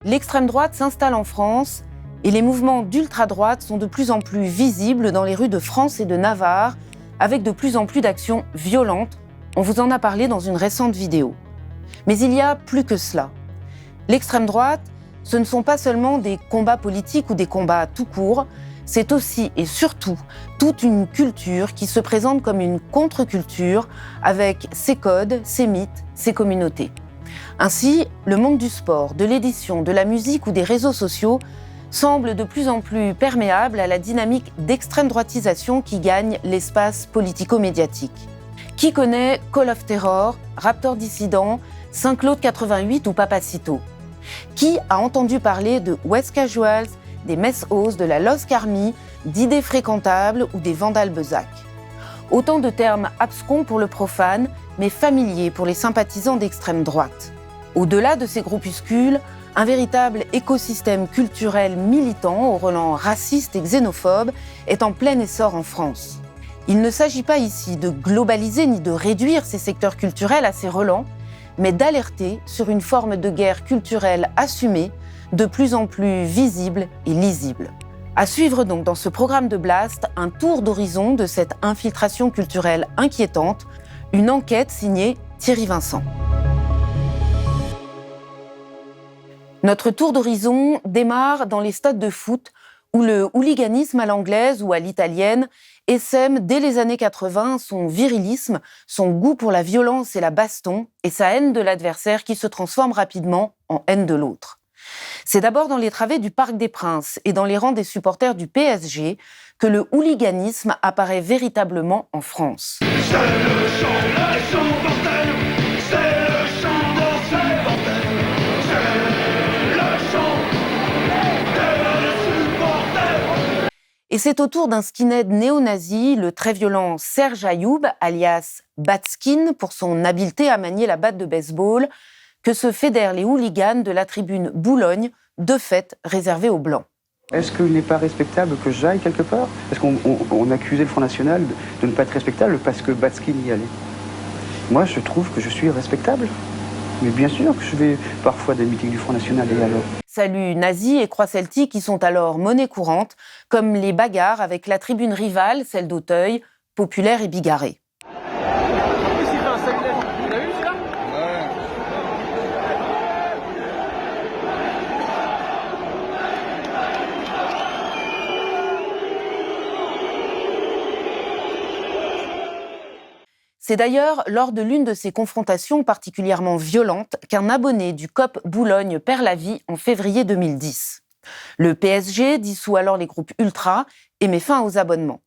l'extrême droite s'installe en France et les mouvements d'ultra-droite sont de plus en plus visibles dans les rues de France et de Navarre, avec de plus en plus d'actions violentes. On vous en a parlé dans une récente vidéo. Mais il y a plus que cela. L'extrême droite, ce ne sont pas seulement des combats politiques ou des combats tout court, c'est aussi et surtout toute une culture qui se présente comme une contre-culture avec ses codes, ses mythes, ses communautés. Ainsi, le monde du sport, de l'édition, de la musique ou des réseaux sociaux semble de plus en plus perméable à la dynamique d'extrême droitisation qui gagne l'espace politico-médiatique. Qui connaît Call of Terror, Raptor Dissident, Saint-Claude 88 ou Papacito? Qui a entendu parler de West Casuals, des Mess House, de la Lost Army, d'idées fréquentables ou des Vandales Bezac? Autant de termes abscons pour le profane, mais familiers pour les sympathisants d'extrême droite. Au-delà de ces groupuscules, un véritable écosystème culturel militant au relent raciste et xénophobe est en plein essor en France. Il ne s'agit pas ici de globaliser ni de réduire ces secteurs culturels à ces relents, mais d'alerter sur une forme de guerre culturelle assumée, de plus en plus visible et lisible. À suivre donc dans ce programme de Blast, un tour d'horizon de cette infiltration culturelle inquiétante, une enquête signée Thierry Vincent. Notre tour d'horizon démarre dans les stades de foot où le hooliganisme à l'anglaise ou à l'italienne essaime dès les années 80 son virilisme, son goût pour la violence et la baston et sa haine de l'adversaire qui se transforme rapidement en haine de l'autre. C'est d'abord dans les travées du Parc des Princes et dans les rangs des supporters du PSG que le hooliganisme apparaît véritablement en France. C'est le chant, bordel, c'est le chant dans ce bordel, c'est le chant des supporters. Et c'est au tour d'un skinhead néo-nazi, le très violent Serge Ayoub, alias Batskin, pour son habileté à manier la batte de baseball, que se fédèrent les hooligans de la tribune Boulogne, de fait réservée aux Blancs. Est-ce qu'il n'est pas respectable que j'aille quelque part? Est-ce qu'on accusait le Front National de ne pas être respectable parce que Batskin y allait? Moi, je trouve que je suis respectable. Mais bien sûr que je vais parfois à des meetings du Front National et alors. Saluts nazis et croix celtiques qui sont alors monnaie courante, comme les bagarres avec la tribune rivale, celle d'Auteuil, populaire et bigarrée. C'est d'ailleurs lors de l'une de ces confrontations particulièrement violentes qu'un abonné du COP Boulogne perd la vie en février 2010. Le PSG dissout alors les groupes ultras et met fin aux abonnements.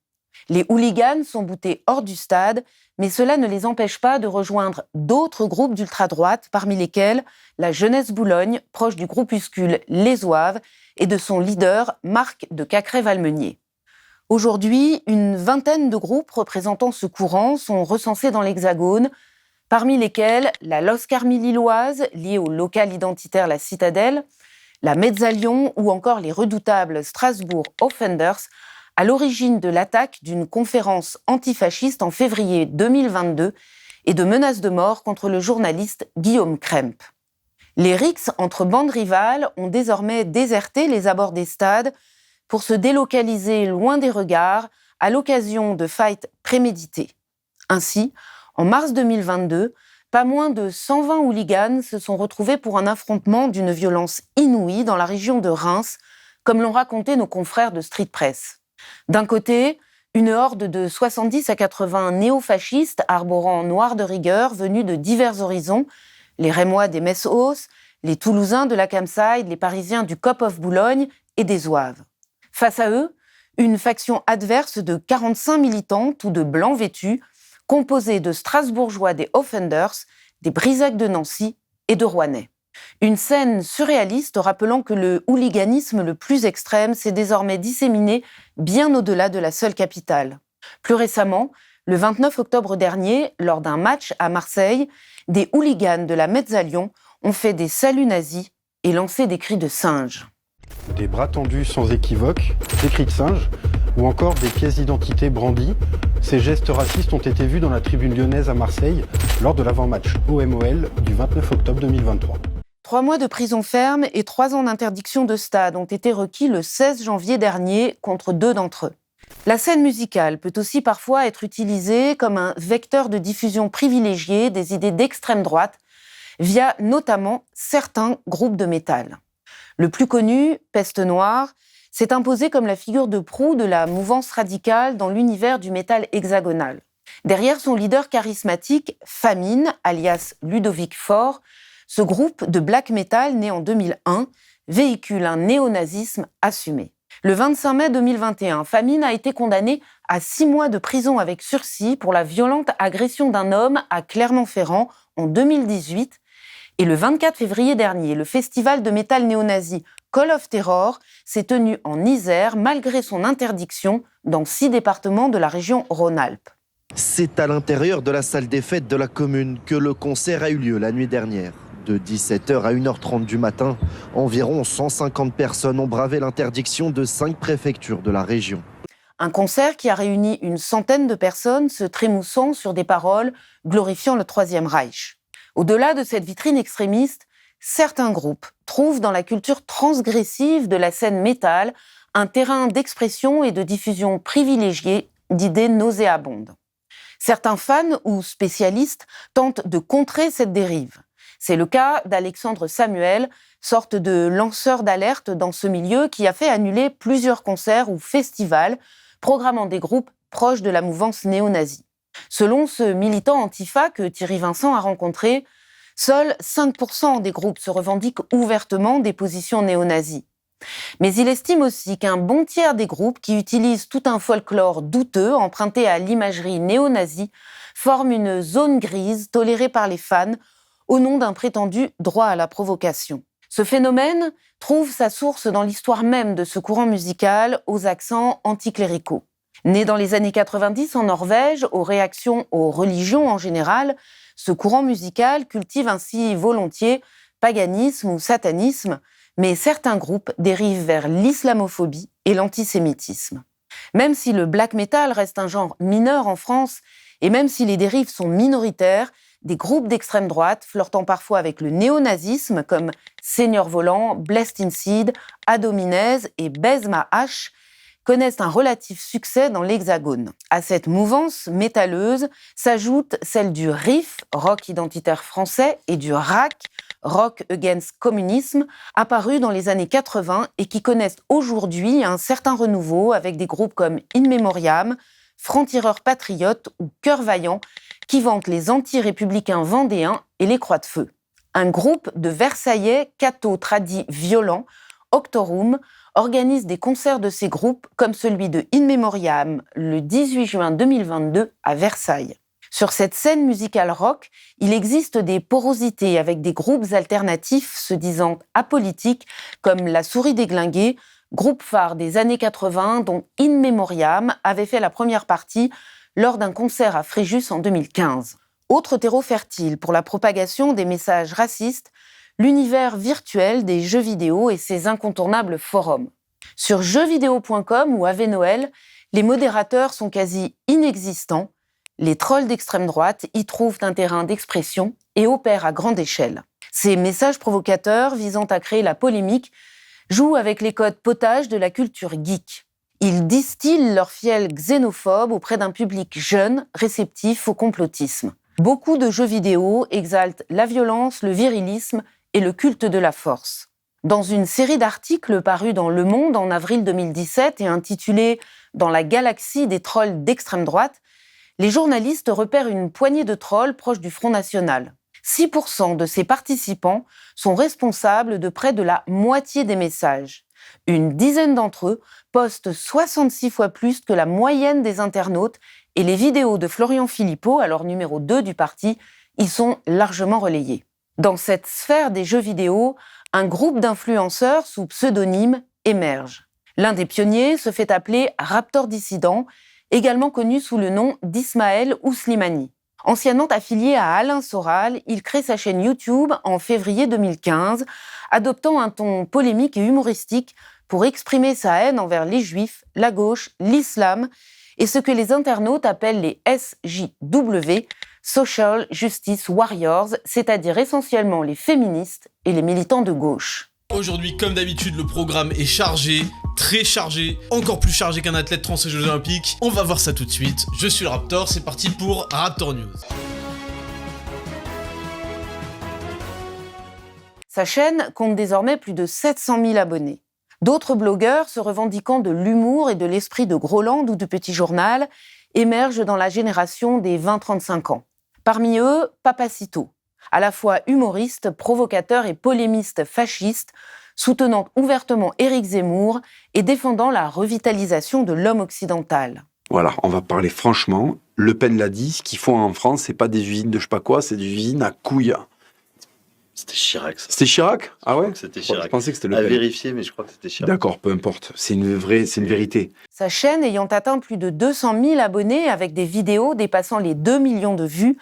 Les hooligans sont boutés hors du stade, mais cela ne les empêche pas de rejoindre d'autres groupes d'ultra-droite, parmi lesquels la Jeunesse Boulogne, proche du groupuscule Les Zouaves, et de son leader Marc de Cacré-Valmenier. Aujourd'hui, une vingtaine de groupes représentant ce courant sont recensés dans l'Hexagone, parmi lesquels la Lost Army lilloise, liée au local identitaire La Citadelle, la Mezzalion ou encore les redoutables Strasbourg Offenders, à l'origine de l'attaque d'une conférence antifasciste en février 2022 et de menaces de mort contre le journaliste Guillaume Kremp. Les rixes entre bandes rivales ont désormais déserté les abords des stades pour se délocaliser loin des regards à l'occasion de fights prémédités. Ainsi, en mars 2022, pas moins de 120 hooligans se sont retrouvés pour un affrontement d'une violence inouïe dans la région de Reims, comme l'ont raconté nos confrères de Street Press. D'un côté, une horde de 70 à 80 néo-fascistes arborant noir de rigueur venus de divers horizons, les Rémois des Mess House, les Toulousains de la Camside, les Parisiens du COP of Boulogne et des Zouaves. Face à eux, une faction adverse de 45 militants, tous de blancs vêtus, composée de Strasbourgeois des Offenders, des Brisac de Nancy et de Rouennais. Une scène surréaliste rappelant que le hooliganisme le plus extrême s'est désormais disséminé bien au-delà de la seule capitale. Plus récemment, le 29 octobre dernier, lors d'un match à Marseille, des hooligans de la Mezzalion ont fait des saluts nazis et lancé des cris de singe. Des bras tendus sans équivoque, des cris de singe, ou encore des pièces d'identité brandies. Ces gestes racistes ont été vus dans la tribune lyonnaise à Marseille lors de l'avant-match OMOL du 29 octobre 2023. 3 mois de prison ferme et 3 ans d'interdiction de stade ont été requis le 16 janvier dernier contre 2 d'entre eux. La scène musicale peut aussi parfois être utilisée comme un vecteur de diffusion privilégié des idées d'extrême droite via notamment certains groupes de métal. Le plus connu, Peste Noire, s'est imposé comme la figure de proue de la mouvance radicale dans l'univers du métal hexagonal. Derrière son leader charismatique, Famine, alias Ludovic Faure, ce groupe de black metal né en 2001 véhicule un néonazisme assumé. Le 25 mai 2021, Famine a été condamné à 6 mois de prison avec sursis pour la violente agression d'un homme à Clermont-Ferrand en 2018. Et le 24 février dernier, le festival de métal néo-nazi Call of Terror s'est tenu en Isère malgré son interdiction dans 6 départements de la région Rhône-Alpes. C'est à l'intérieur de la salle des fêtes de la commune que le concert a eu lieu la nuit dernière. De 17h à 1h30 du matin, environ 150 personnes ont bravé l'interdiction de 5 préfectures de la région. Un concert qui a réuni une centaine de personnes se trémoussant sur des paroles glorifiant le Troisième Reich. Au-delà de cette vitrine extrémiste, certains groupes trouvent dans la culture transgressive de la scène métal un terrain d'expression et de diffusion privilégié d'idées nauséabondes. Certains fans ou spécialistes tentent de contrer cette dérive. C'est le cas d'Alexandre Samuel, sorte de lanceur d'alerte dans ce milieu qui a fait annuler plusieurs concerts ou festivals programmant des groupes proches de la mouvance néo-nazie. Selon ce militant antifa que Thierry Vincent a rencontré, seuls 5% des groupes se revendiquent ouvertement des positions néo-nazies. Mais il estime aussi qu'un bon tiers des groupes qui utilisent tout un folklore douteux emprunté à l'imagerie néo-nazie forment une zone grise tolérée par les fans au nom d'un prétendu droit à la provocation. Ce phénomène trouve sa source dans l'histoire même de ce courant musical aux accents anticléricaux. Né dans les années 90 en Norvège, aux réactions aux religions en général, ce courant musical cultive ainsi volontiers paganisme ou satanisme, mais certains groupes dérivent vers l'islamophobie et l'antisémitisme. Même si le black metal reste un genre mineur en France, et même si les dérives sont minoritaires, des groupes d'extrême droite, flirtant parfois avec le néonazisme, comme Seigneur Volant, Blessed in Seed, Adominez et Baise Ma Hache, connaissent un relatif succès dans l'Hexagone. À cette mouvance métalleuse s'ajoute celle du riff, rock identitaire français, et du rack, rock against communisme, apparu dans les années 80 et qui connaissent aujourd'hui un certain renouveau avec des groupes comme In Memoriam, Franc-Tireur Patriote ou Cœur Vaillant, qui vantent les anti-républicains vendéens et les Croix de Feu. Un groupe de Versaillais catho-tradi violent, Octorum, organise des concerts de ces groupes comme celui de In Memoriam le 18 juin 2022 à Versailles. Sur cette scène musicale rock, il existe des porosités avec des groupes alternatifs se disant apolitiques comme La Souris Déglinguée, groupe phare des années 80 dont In Memoriam avait fait la première partie lors d'un concert à Fréjus en 2015. Autre terreau fertile pour la propagation des messages racistes, l'univers virtuel des jeux vidéo et ses incontournables forums. Sur jeuxvideo.com ou Ave Noël, les modérateurs sont quasi inexistants. Les trolls d'extrême droite y trouvent un terrain d'expression et opèrent à grande échelle. Ces messages provocateurs visant à créer la polémique jouent avec les codes potaches de la culture geek. Ils distillent leur fiel xénophobe auprès d'un public jeune, réceptif au complotisme. Beaucoup de jeux vidéo exaltent la violence, le virilisme et le culte de la force. Dans une série d'articles parus dans Le Monde en avril 2017 et intitulée « Dans la galaxie des trolls d'extrême droite », les journalistes repèrent une poignée de trolls proches du Front National. 6% de ces participants sont responsables de près de la moitié des messages. Une dizaine d'entre eux postent 66 fois plus que la moyenne des internautes et les vidéos de Florian Philippot, alors numéro 2 du parti, y sont largement relayées. Dans cette sphère des jeux vidéo, un groupe d'influenceurs sous pseudonyme émerge. L'un des pionniers se fait appeler Raptor Dissident, également connu sous le nom d'Ismaël Ouslimani. Anciennement affilié à Alain Soral, il crée sa chaîne YouTube en février 2015, adoptant un ton polémique et humoristique pour exprimer sa haine envers les Juifs, la gauche, l'islam et ce que les internautes appellent les SJW, Social Justice Warriors, c'est-à-dire essentiellement les féministes et les militants de gauche. Aujourd'hui, comme d'habitude, le programme est chargé, très chargé, encore plus chargé qu'un athlète trans aux Jeux Olympiques. On va voir ça tout de suite. Je suis le Raptor, c'est parti pour Raptor News. Sa chaîne compte désormais plus de 700 000 abonnés. D'autres blogueurs se revendiquant de l'humour et de l'esprit de Groland ou du Petit Journal émergent dans la génération des 20-35 ans. Parmi eux, Papacito, à la fois humoriste, provocateur et polémiste fasciste, soutenant ouvertement Éric Zemmour et défendant la revitalisation de l'homme occidental. Voilà, on va parler franchement. Le Pen l'a dit, ce qu'ils font en France, c'est pas des usines de je sais pas quoi, c'est des usines à couilles. C'était Chirac, ça. C'était Chirac ? Ah ouais ? C'était Chirac. Je pensais que c'était Le À Pen. vérifier, mais je crois que c'était Chirac. D'accord, peu importe. C'est une vérité. Sa chaîne ayant atteint plus de 200 000 abonnés avec des vidéos dépassant les 2 millions de vues,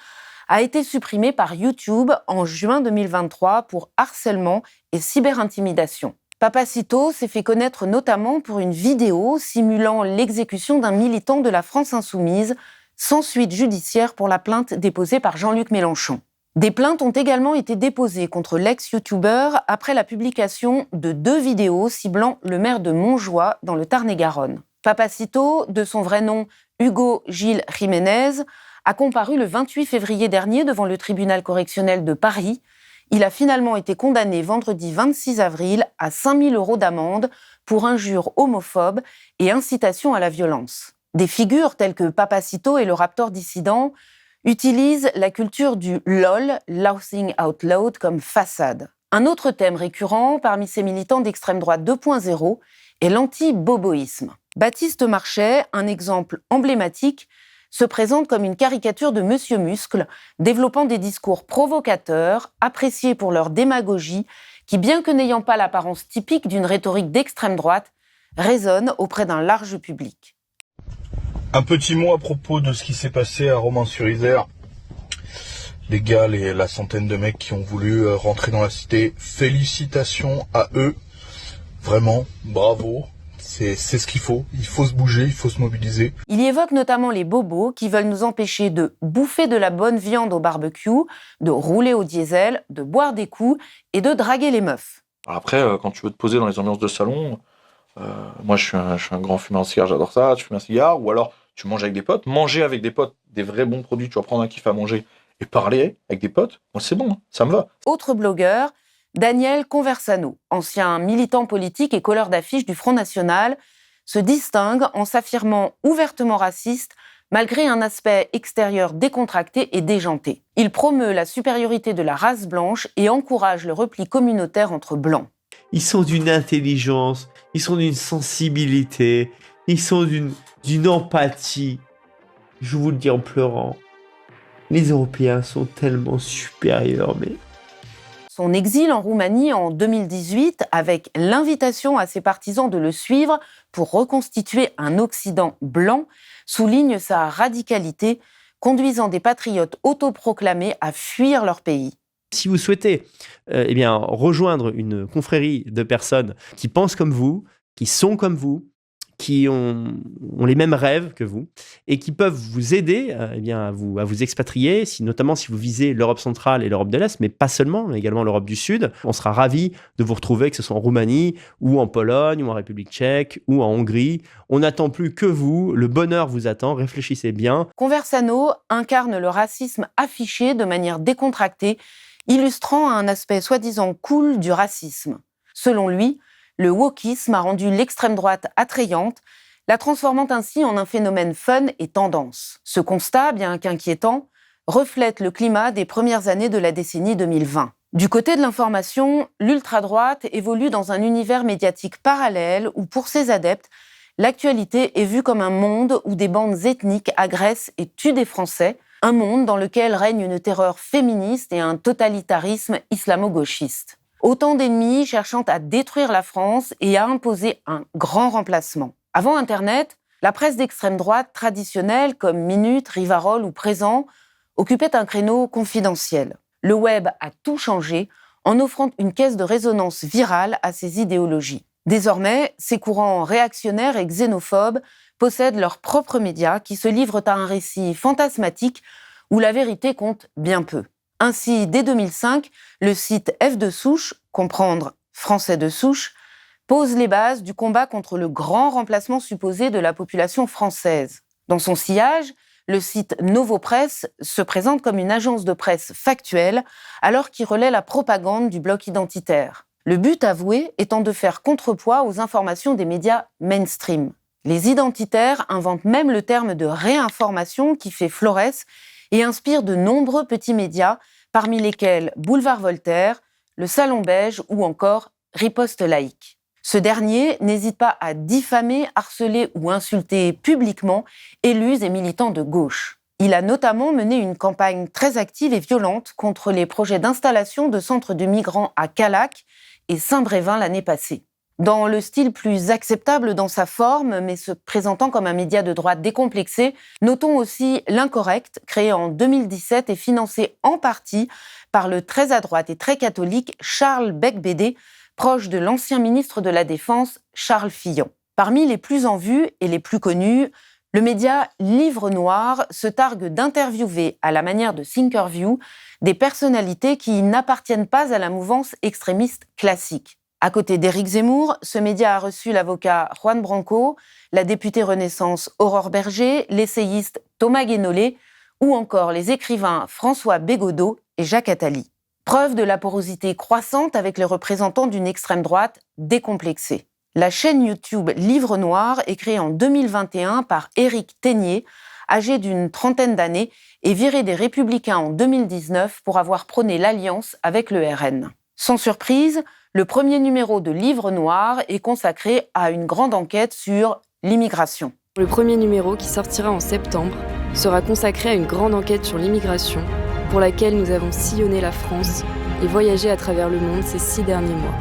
a été supprimée par YouTube en juin 2023 pour harcèlement et cyberintimidation. Papacito s'est fait connaître notamment pour une vidéo simulant l'exécution d'un militant de la France insoumise, sans suite judiciaire pour la plainte déposée par Jean-Luc Mélenchon. Des plaintes ont également été déposées contre l'ex-youtubeur après la publication de 2 vidéos ciblant le maire de Montjoie dans le Tarn-et-Garonne. Papacito, de son vrai nom Hugo Gil Jiménez, a comparu le 28 février dernier devant le tribunal correctionnel de Paris. Il a finalement été condamné vendredi 26 avril à 5 000 € d'amende pour injures homophobes et incitation à la violence. Des figures telles que Papacito et le Raptor dissident utilisent la culture du LOL, Laughing Out Loud, comme façade. Un autre thème récurrent parmi ces militants d'extrême droite 2.0 est l'anti-boboïsme. Baptiste Marchais, un exemple emblématique, se présente comme une caricature de Monsieur Muscle, développant des discours provocateurs, appréciés pour leur démagogie, qui, bien que n'ayant pas l'apparence typique d'une rhétorique d'extrême droite, résonnent auprès d'un large public. Un petit mot à propos de ce qui s'est passé à Romans-sur-Isère. Les gars, la centaine de mecs qui ont voulu rentrer dans la cité, félicitations à eux. Vraiment, bravo. C'est ce qu'il faut se bouger, il faut se mobiliser. Il y évoque notamment les bobos qui veulent nous empêcher de bouffer de la bonne viande au barbecue, de rouler au diesel, de boire des coups et de draguer les meufs. Après, quand tu veux te poser dans les ambiances de salon, moi je suis un grand fumeur de cigare, j'adore ça, tu fumes un cigare, ou alors tu manges avec des potes. Manger avec des potes, des vrais bons produits, tu vas prendre un kiff à manger et parler avec des potes, moi c'est bon, ça me va. Autre blogueur, Daniel Conversano, ancien militant politique et colleur d'affiches du Front National, se distingue en s'affirmant ouvertement raciste malgré un aspect extérieur décontracté et déjanté. Il promeut la supériorité de la race blanche et encourage le repli communautaire entre blancs. Ils sont d'une intelligence, ils sont d'une sensibilité, ils sont d'une empathie. Je vous le dis en pleurant, les Européens sont tellement supérieurs, mais... Son exil en Roumanie en 2018, avec l'invitation à ses partisans de le suivre pour reconstituer un Occident blanc, souligne sa radicalité, conduisant des patriotes autoproclamés à fuir leur pays. Si vous souhaitez rejoindre une confrérie de personnes qui pensent comme vous, qui sont comme vous, qui ont les mêmes rêves que vous et qui peuvent vous aider à vous expatrier, notamment si vous visez l'Europe centrale et l'Europe de l'Est, mais pas seulement, mais également l'Europe du Sud. On sera ravis de vous retrouver, que ce soit en Roumanie ou en Pologne ou en République tchèque ou en Hongrie. On n'attend plus que vous, le bonheur vous attend, réfléchissez bien. Conversano incarne le racisme affiché de manière décontractée, illustrant un aspect soi-disant cool du racisme. Selon lui, le wokisme a rendu l'extrême droite attrayante, la transformant ainsi en un phénomène fun et tendance. Ce constat, bien qu'inquiétant, reflète le climat des premières années de la décennie 2020. Du côté de l'information, l'ultra-droite évolue dans un univers médiatique parallèle où, pour ses adeptes, l'actualité est vue comme un monde où des bandes ethniques agressent et tuent des Français, un monde dans lequel règne une terreur féministe et un totalitarisme islamo-gauchiste. Autant d'ennemis cherchant à détruire la France et à imposer un grand remplacement. Avant Internet, la presse d'extrême droite traditionnelle comme Minute, Rivarol ou Présent occupait un créneau confidentiel. Le web a tout changé en offrant une caisse de résonance virale à ces idéologies. Désormais, ces courants réactionnaires et xénophobes possèdent leurs propres médias qui se livrent à un récit fantasmatique où la vérité compte bien peu. Ainsi, dès 2005, le site F de souche, comprendre français de souche, pose les bases du combat contre le grand remplacement supposé de la population française. Dans son sillage, le site Novopresse se présente comme une agence de presse factuelle, alors qu'il relaie la propagande du bloc identitaire. Le but avoué étant de faire contrepoids aux informations des médias mainstream. Les identitaires inventent même le terme de réinformation qui fait florès et inspire de nombreux petits médias, parmi lesquels Boulevard Voltaire, Le Salon Beige ou encore Riposte laïque. Ce dernier n'hésite pas à diffamer, harceler ou insulter publiquement élus et militants de gauche. Il a notamment mené une campagne très active et violente contre les projets d'installation de centres de migrants à Callac et Saint-Brévin l'année passée. Dans le style plus acceptable dans sa forme, mais se présentant comme un média de droite décomplexé, notons aussi L'Incorrect, créé en 2017 et financé en partie par le très à droite et très catholique Charles Becbédé, proche de l'ancien ministre de la Défense Charles Fillon. Parmi les plus en vue et les plus connus, le média Livre Noir se targue d'interviewer, à la manière de Thinkerview, des personnalités qui n'appartiennent pas à la mouvance extrémiste classique. À côté d'Éric Zemmour, ce média a reçu l'avocat Juan Branco, la députée Renaissance Aurore Berger, l'essayiste Thomas Guénolé ou encore les écrivains François Bégodeau et Jacques Attali. Preuve de la porosité croissante avec les représentants d'une extrême droite décomplexée. La chaîne YouTube Livre Noir est créée en 2021 par Éric Ténier, âgé d'une trentaine d'années et viré des Républicains en 2019 pour avoir prôné l'alliance avec le RN. Sans surprise, le premier numéro de Livre Noir est consacré à une grande enquête sur l'immigration. Le premier numéro, qui sortira en septembre, sera consacré à une grande enquête sur l'immigration, pour laquelle nous avons sillonné la France et voyagé à travers le monde ces 6 derniers mois.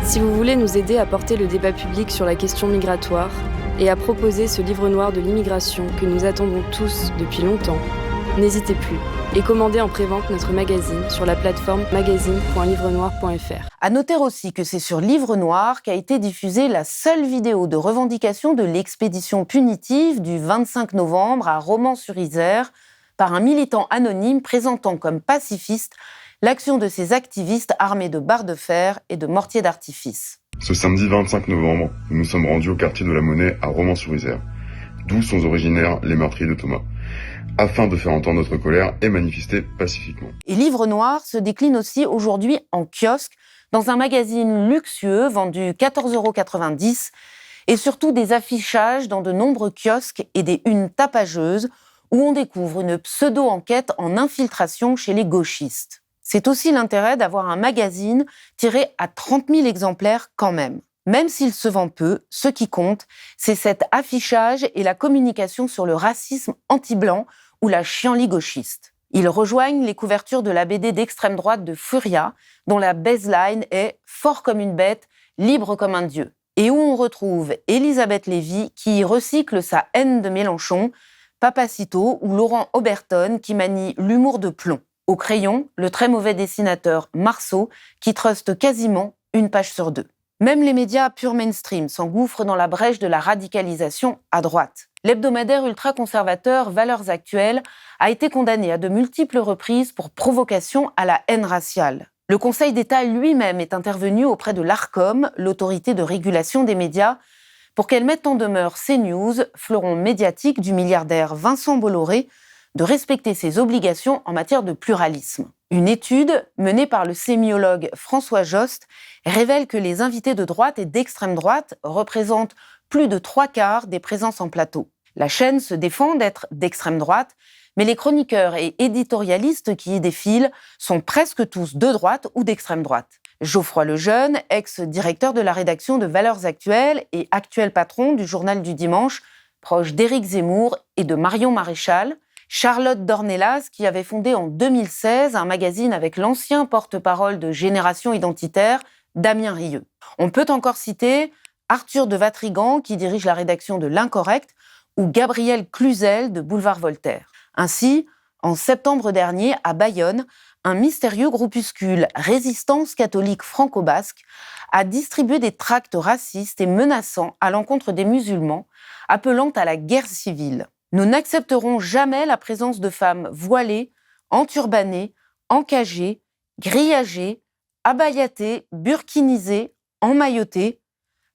Si vous voulez nous aider à porter le débat public sur la question migratoire et à proposer ce livre noir de l'immigration que nous attendons tous depuis longtemps, n'hésitez plus et commandez en prévente notre magazine sur la plateforme magazine.livrenoir.fr. À noter aussi que c'est sur Livre Noir qu'a été diffusée la seule vidéo de revendication de l'expédition punitive du 25 novembre à Romans-sur-Isère par un militant anonyme présentant comme pacifiste l'action de ces activistes armés de barres de fer et de mortiers d'artifice. Ce samedi 25 novembre, nous nous sommes rendus au quartier de la Monnaie à Romans-sur-Isère, d'où sont originaires les meurtriers de Thomas, afin de faire entendre notre colère et manifester pacifiquement. Et Livre Noir se décline aussi aujourd'hui en kiosque, dans un magazine luxueux vendu 14,90 € et surtout des affichages dans de nombreux kiosques et des unes tapageuses où on découvre une pseudo-enquête en infiltration chez les gauchistes. C'est aussi l'intérêt d'avoir un magazine tiré à 30 000 exemplaires quand même. Même s'il se vend peu, ce qui compte, c'est cet affichage et la communication sur le racisme anti-blanc ou la chienlit gauchiste. Ils rejoignent les couvertures de la BD d'extrême droite de Furia, dont la baseline est « Fort comme une bête, libre comme un dieu », et où on retrouve Elisabeth Lévy qui recycle sa haine de Mélenchon, Papacito ou Laurent Oberton qui manie l'humour de plomb. Au crayon, le très mauvais dessinateur Marceau qui truste quasiment une page sur 2. Même les médias pur mainstream s'engouffrent dans la brèche de la radicalisation à droite. L'hebdomadaire ultra-conservateur Valeurs Actuelles a été condamné à de multiples reprises pour provocation à la haine raciale. Le Conseil d'État lui-même est intervenu auprès de l'Arcom, l'autorité de régulation des médias, pour qu'elle mette en demeure CNews, fleuron médiatique du milliardaire Vincent Bolloré, de respecter ses obligations en matière de pluralisme. Une étude menée par le sémiologue François Jost révèle que les invités de droite et d'extrême droite représentent plus de 3/4 des présences en plateau. La chaîne se défend d'être d'extrême droite, mais les chroniqueurs et éditorialistes qui y défilent sont presque tous de droite ou d'extrême droite. Geoffroy Lejeune, ex-directeur de la rédaction de Valeurs Actuelles et actuel patron du Journal du Dimanche, proche d'Éric Zemmour et de Marion Maréchal, Charlotte Dornelas, qui avait fondé en 2016 un magazine avec l'ancien porte-parole de Génération Identitaire, Damien Rieu. On peut encore citer Arthur de Vatrigan, qui dirige la rédaction de L'Incorrect, ou Gabriel Cluzel de Boulevard Voltaire. Ainsi, en septembre dernier, à Bayonne, un mystérieux groupuscule Résistance catholique franco-basque a distribué des tracts racistes et menaçants à l'encontre des musulmans, appelant à la guerre civile. Nous n'accepterons jamais la présence de femmes voilées, enturbanées, encagées, grillagées, abaillatés, burkinisés, emmaillotés,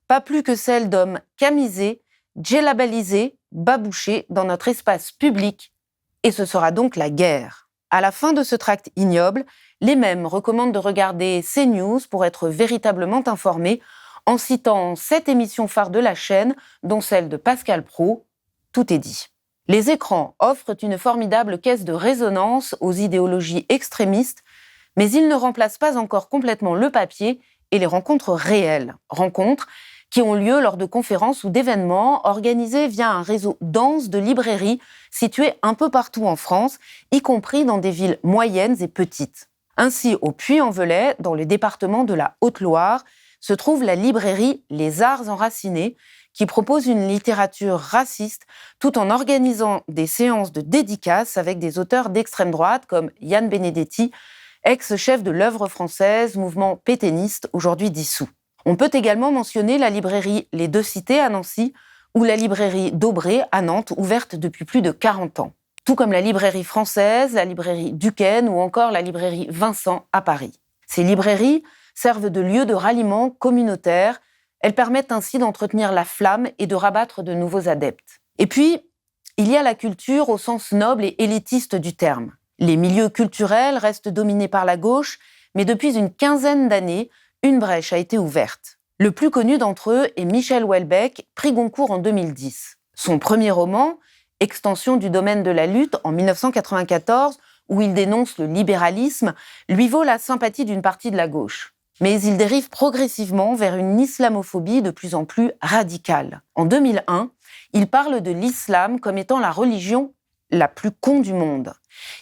pas plus que celles d'hommes camisés, djellabalisés, babouchés dans notre espace public, et ce sera donc la guerre. À la fin de ce tract ignoble, les mêmes recommandent de regarder CNews pour être véritablement informés, en citant 7 émissions phares de la chaîne, dont celle de Pascal Praud. Tout est dit. Les écrans offrent une formidable caisse de résonance aux idéologies extrémistes, mais ils ne remplacent pas encore complètement le papier et les rencontres réelles. Rencontres qui ont lieu lors de conférences ou d'événements organisés via un réseau dense de librairies situées un peu partout en France, y compris dans des villes moyennes et petites. Ainsi, au Puy-en-Velay, dans le département de la Haute-Loire, se trouve la librairie Les Arts Enracinés, qui propose une littérature raciste tout en organisant des séances de dédicaces avec des auteurs d'extrême droite comme Yann Benedetti, ex-chef de l'œuvre française, mouvement pétainiste, aujourd'hui dissous. On peut également mentionner la librairie Les Deux Cités à Nancy ou la librairie d'Aubray à Nantes, ouverte depuis plus de 40 ans. Tout comme la librairie française, la librairie Duquesne ou encore la librairie Vincent à Paris. Ces librairies servent de lieu de ralliement communautaire. Elles permettent ainsi d'entretenir la flamme et de rabattre de nouveaux adeptes. Et puis, il y a la culture au sens noble et élitiste du terme. Les milieux culturels restent dominés par la gauche, mais depuis une quinzaine d'années, une brèche a été ouverte. Le plus connu d'entre eux est Michel Houellebecq, prix Goncourt en 2010. Son premier roman, Extension du domaine de la lutte, en 1994, où il dénonce le libéralisme, lui vaut la sympathie d'une partie de la gauche. Mais il dérive progressivement vers une islamophobie de plus en plus radicale. En 2001, il parle de l'islam comme étant la religion la plus con du monde.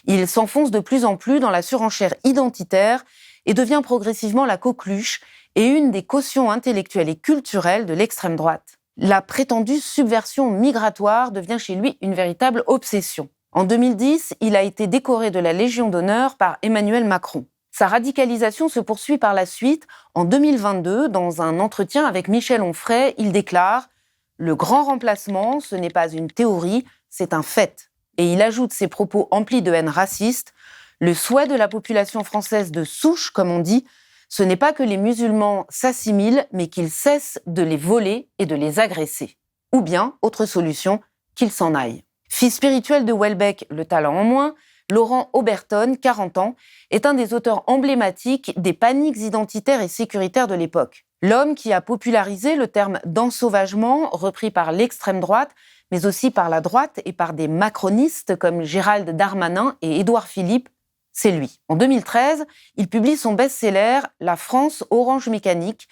Il s'enfonce de plus en plus dans la surenchère identitaire et devient progressivement la coqueluche et une des cautions intellectuelles et culturelles de l'extrême droite. La prétendue subversion migratoire devient chez lui une véritable obsession. En 2010, il a été décoré de la Légion d'honneur par Emmanuel Macron. Sa radicalisation se poursuit par la suite. En 2022, dans un entretien avec Michel Onfray, il déclare « Le grand remplacement, ce n'est pas une théorie, c'est un fait ». Et il ajoute ses propos emplis de haine raciste « Le souhait de la population française de souche, comme on dit, ce n'est pas que les musulmans s'assimilent, mais qu'ils cessent de les voler et de les agresser. Ou bien, autre solution, qu'ils s'en aillent ». Fils spirituel de Houellebecq, le talent en moins, Laurent Oberton, 40 ans, est un des auteurs emblématiques des paniques identitaires et sécuritaires de l'époque. L'homme qui a popularisé le terme d'ensauvagement, repris par l'extrême droite, mais aussi par la droite et par des macronistes comme Gérald Darmanin et Édouard Philippe, c'est lui. En 2013, il publie son best-seller « La France orange mécanique »,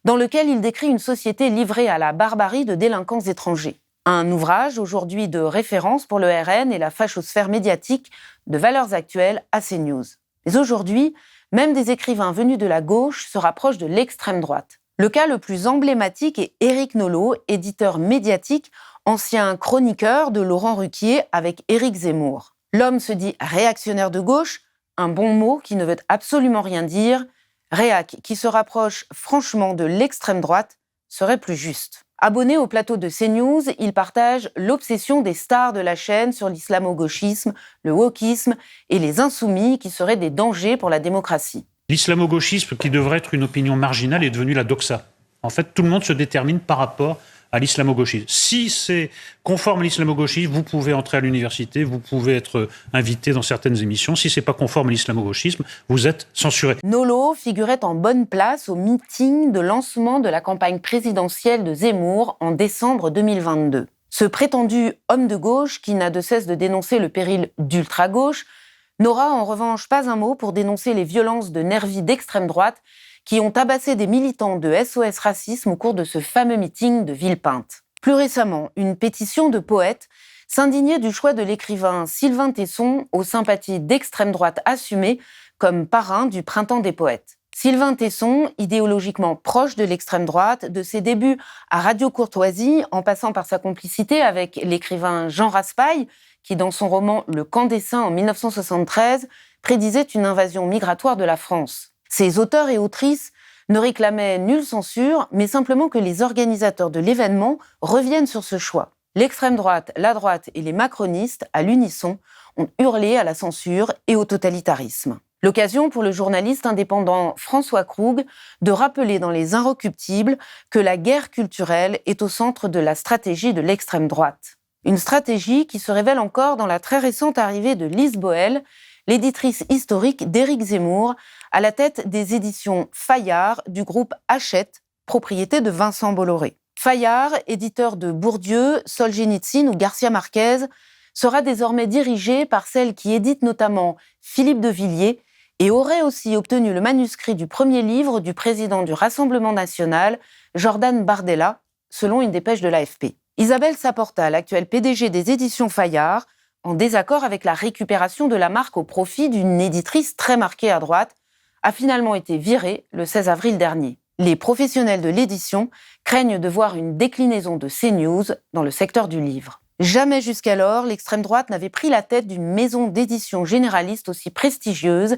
dans lequel il décrit une société livrée à la barbarie de délinquants étrangers. Un ouvrage aujourd'hui de référence pour le RN et la fachosphère médiatique de Valeurs Actuelles à CNews. Mais aujourd'hui, même des écrivains venus de la gauche se rapprochent de l'extrême droite. Le cas le plus emblématique est Éric Nolot, éditeur médiatique, ancien chroniqueur de Laurent Ruquier avec Éric Zemmour. L'homme se dit réactionnaire de gauche, un bon mot qui ne veut absolument rien dire. Réac, qui se rapproche franchement de l'extrême droite, serait plus juste. Abonné au plateau de CNews, il partage l'obsession des stars de la chaîne sur l'islamo-gauchisme, le wokisme et les insoumis qui seraient des dangers pour la démocratie. L'islamo-gauchisme, qui devrait être une opinion marginale, est devenu la doxa. En fait, tout le monde se détermine par rapport à l'islamo-gauchisme. Si c'est conforme à l'islamo-gauchisme, vous pouvez entrer à l'université, vous pouvez être invité dans certaines émissions. Si c'est pas conforme à l'islamo-gauchisme, vous êtes censuré. Nolot figurait en bonne place au meeting de lancement de la campagne présidentielle de Zemmour en décembre 2022. Ce prétendu homme de gauche, qui n'a de cesse de dénoncer le péril d'ultra-gauche, n'aura en revanche pas un mot pour dénoncer les violences de nervis d'extrême droite qui ont tabassé des militants de SOS Racisme au cours de ce fameux meeting de Villepinte. Plus récemment, une pétition de poètes s'indignait du choix de l'écrivain Sylvain Tesson, aux sympathies d'extrême droite assumées, comme parrain du Printemps des poètes. Sylvain Tesson, idéologiquement proche de l'extrême droite, de ses débuts à Radio Courtoisie, en passant par sa complicité avec l'écrivain Jean Raspail, qui dans son roman Le Camp des Saints en 1973 prédisait une invasion migratoire de la France. Ces auteurs et autrices ne réclamaient nulle censure, mais simplement que les organisateurs de l'événement reviennent sur ce choix. L'extrême droite, la droite et les macronistes, à l'unisson, ont hurlé à la censure et au totalitarisme. L'occasion pour le journaliste indépendant François Krug de rappeler dans Les Inrecuptibles que la guerre culturelle est au centre de la stratégie de l'extrême droite. Une stratégie qui se révèle encore dans la très récente arrivée de Lise Boel, l'éditrice historique d'Éric Zemmour, à la tête des éditions Fayard du groupe Hachette, propriété de Vincent Bolloré. Fayard, éditeur de Bourdieu, Solzhenitsyn ou Garcia Marquez, sera désormais dirigé par celle qui édite notamment Philippe de Villiers et aurait aussi obtenu le manuscrit du premier livre du président du Rassemblement national, Jordan Bardella, selon une dépêche de l'AFP. Isabelle Saporta, l'actuelle PDG des éditions Fayard, en désaccord avec la récupération de la marque au profit d'une éditrice très marquée à droite, a finalement été virée le 16 avril dernier. Les professionnels de l'édition craignent de voir une déclinaison de CNews dans le secteur du livre. Jamais jusqu'alors, l'extrême droite n'avait pris la tête d'une maison d'édition généraliste aussi prestigieuse,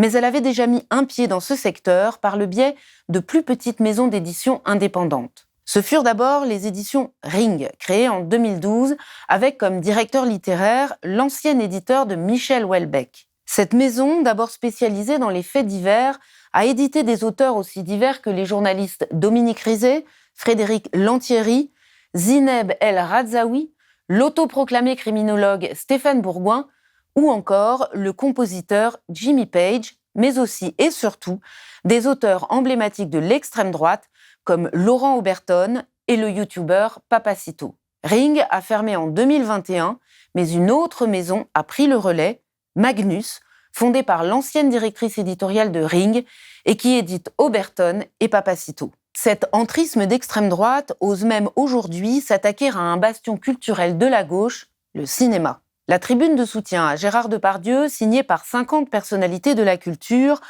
mais elle avait déjà mis un pied dans ce secteur par le biais de plus petites maisons d'édition indépendantes. Ce furent d'abord les éditions Ring, créées en 2012, avec comme directeur littéraire l'ancien éditeur de Michel Houellebecq. Cette maison, d'abord spécialisée dans les faits divers, a édité des auteurs aussi divers que les journalistes Dominique Rizet, Frédéric Lantieri, Zineb El Radzaoui, l'autoproclamé criminologue Stéphane Bourgoin ou encore le compositeur Jimmy Page, mais aussi et surtout des auteurs emblématiques de l'extrême droite comme Laurent Oberton et le youtubeur Papacito. Ring a fermé en 2021, mais une autre maison a pris le relais, Magnus, fondée par l'ancienne directrice éditoriale de Ring et qui édite Oberton et Papacito. Cet entrisme d'extrême droite ose même aujourd'hui s'attaquer à un bastion culturel de la gauche, le cinéma. La tribune de soutien à Gérard Depardieu, signée par 50 personnalités de la culture,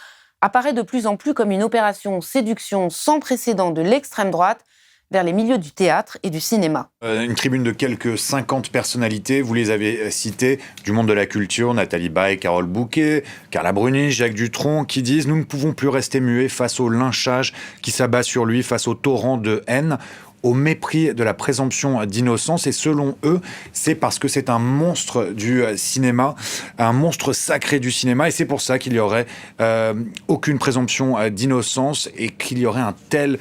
apparaît de plus en plus comme une opération séduction sans précédent de l'extrême droite vers les milieux du théâtre et du cinéma. Une tribune de quelques 50 personnalités, vous les avez citées, du monde de la culture, Nathalie Baye, Carole Bouquet, Carla Bruni, Jacques Dutronc, qui disent « Nous ne pouvons plus rester muets face au lynchage qui s'abat sur lui, face au torrent de haine ». Au mépris de la présomption d'innocence, et selon eux, c'est parce que c'est un monstre du cinéma, un monstre sacré du cinéma, et c'est pour ça qu'il y aurait aucune présomption d'innocence et qu'il y aurait un tel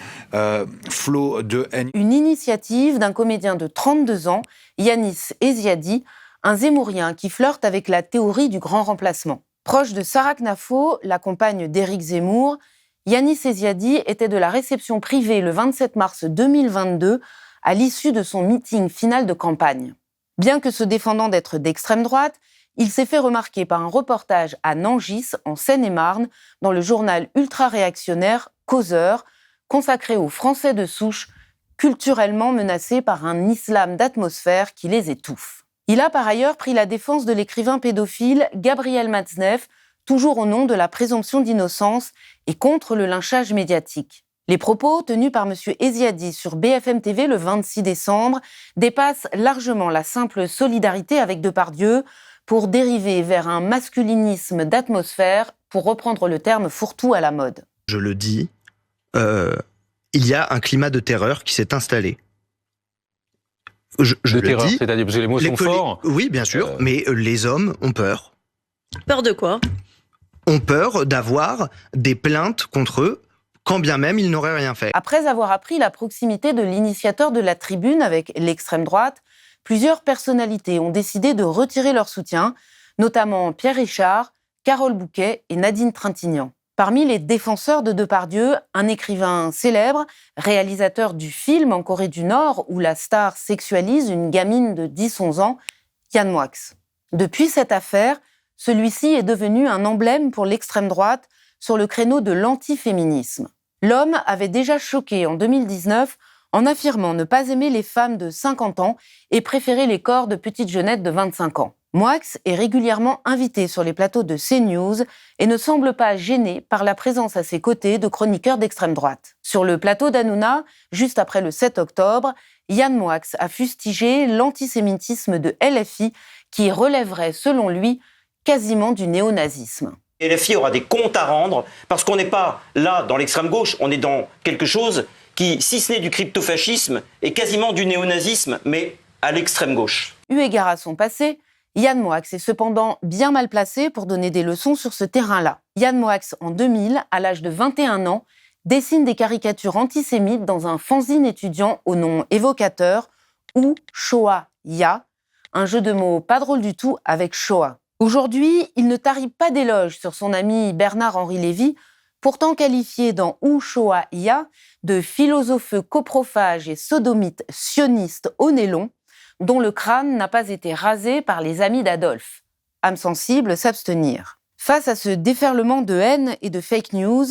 flot de haine. Une initiative d'un comédien de 32 ans, Yanis Eziadi, un Zemmourien qui flirte avec la théorie du grand remplacement. Proche de Sarah Knafo, la compagne d'Éric Zemmour, Yanis Eziadi était de la réception privée le 27 mars 2022 à l'issue de son meeting final de campagne. Bien que se défendant d'être d'extrême droite, il s'est fait remarquer par un reportage à Nangis, en Seine-et-Marne, dans le journal ultra-réactionnaire Causeur, consacré aux Français de souche, culturellement menacés par un islam d'atmosphère qui les étouffe. Il a par ailleurs pris la défense de l'écrivain pédophile Gabriel Matzneff, toujours au nom de la présomption d'innocence et contre le lynchage médiatique. Les propos tenus par M. Eziadi sur BFM TV le 26 décembre dépassent largement la simple solidarité avec Depardieu pour dériver vers un masculinisme d'atmosphère, pour reprendre le terme fourre-tout à la mode. Je le dis, il y a un climat de terreur qui s'est installé. Je le terreur, dis, c'est-à-dire parce que les mots sont forts. Oui, bien sûr, mais les hommes ont peur. Peur de quoi ? Ont peur d'avoir des plaintes contre eux, quand bien même ils n'auraient rien fait. Après avoir appris la proximité de l'initiateur de la tribune avec l'extrême droite, plusieurs personnalités ont décidé de retirer leur soutien, notamment Pierre Richard, Carole Bouquet et Nadine Trintignant. Parmi les défenseurs de Depardieu, un écrivain célèbre, réalisateur du film en Corée du Nord où la star sexualise une gamine de 10-11 ans, Yann Moix. Depuis cette affaire, celui-ci est devenu un emblème pour l'extrême droite sur le créneau de l'antiféminisme. L'homme avait déjà choqué en 2019 en affirmant ne pas aimer les femmes de 50 ans et préférer les corps de petites jeunettes de 25 ans. Moix est régulièrement invité sur les plateaux de CNews et ne semble pas gêné par la présence à ses côtés de chroniqueurs d'extrême droite. Sur le plateau d'Hanouna, juste après le 7 octobre, Yann Moix a fustigé l'antisémitisme de LFI qui relèverait, selon lui, quasiment du néonazisme. LFI aura des comptes à rendre parce qu'on n'est pas là dans l'extrême gauche, on est dans quelque chose qui, si ce n'est du cryptofascisme, est quasiment du néonazisme, mais à l'extrême gauche. Eu égard à son passé, Yann Moix est cependant bien mal placé pour donner des leçons sur ce terrain-là. Yann Moix, en 2000, à l'âge de 21 ans, dessine des caricatures antisémites dans un fanzine étudiant au nom évocateur ou Shoah Ya, un jeu de mots pas drôle du tout avec Shoah. Aujourd'hui, il ne tarit pas d'éloges sur son ami Bernard-Henri Lévy, pourtant qualifié dans Ou Shoah Ya de philosophe coprophage et sodomite sioniste au nez long, dont le crâne n'a pas été rasé par les amis d'Adolphe. Âme sensible, s'abstenir. Face à ce déferlement de haine et de fake news,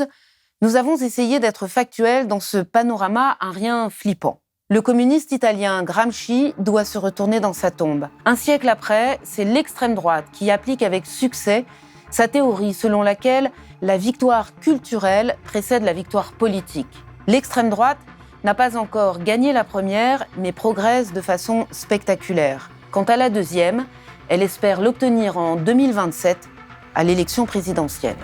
nous avons essayé d'être factuels dans ce panorama un rien flippant. Le communiste italien Gramsci doit se retourner dans sa tombe. Un siècle après, c'est l'extrême droite qui applique avec succès sa théorie selon laquelle la victoire culturelle précède la victoire politique. L'extrême droite n'a pas encore gagné la première, mais progresse de façon spectaculaire. Quant à la deuxième, elle espère l'obtenir en 2027, à l'élection présidentielle.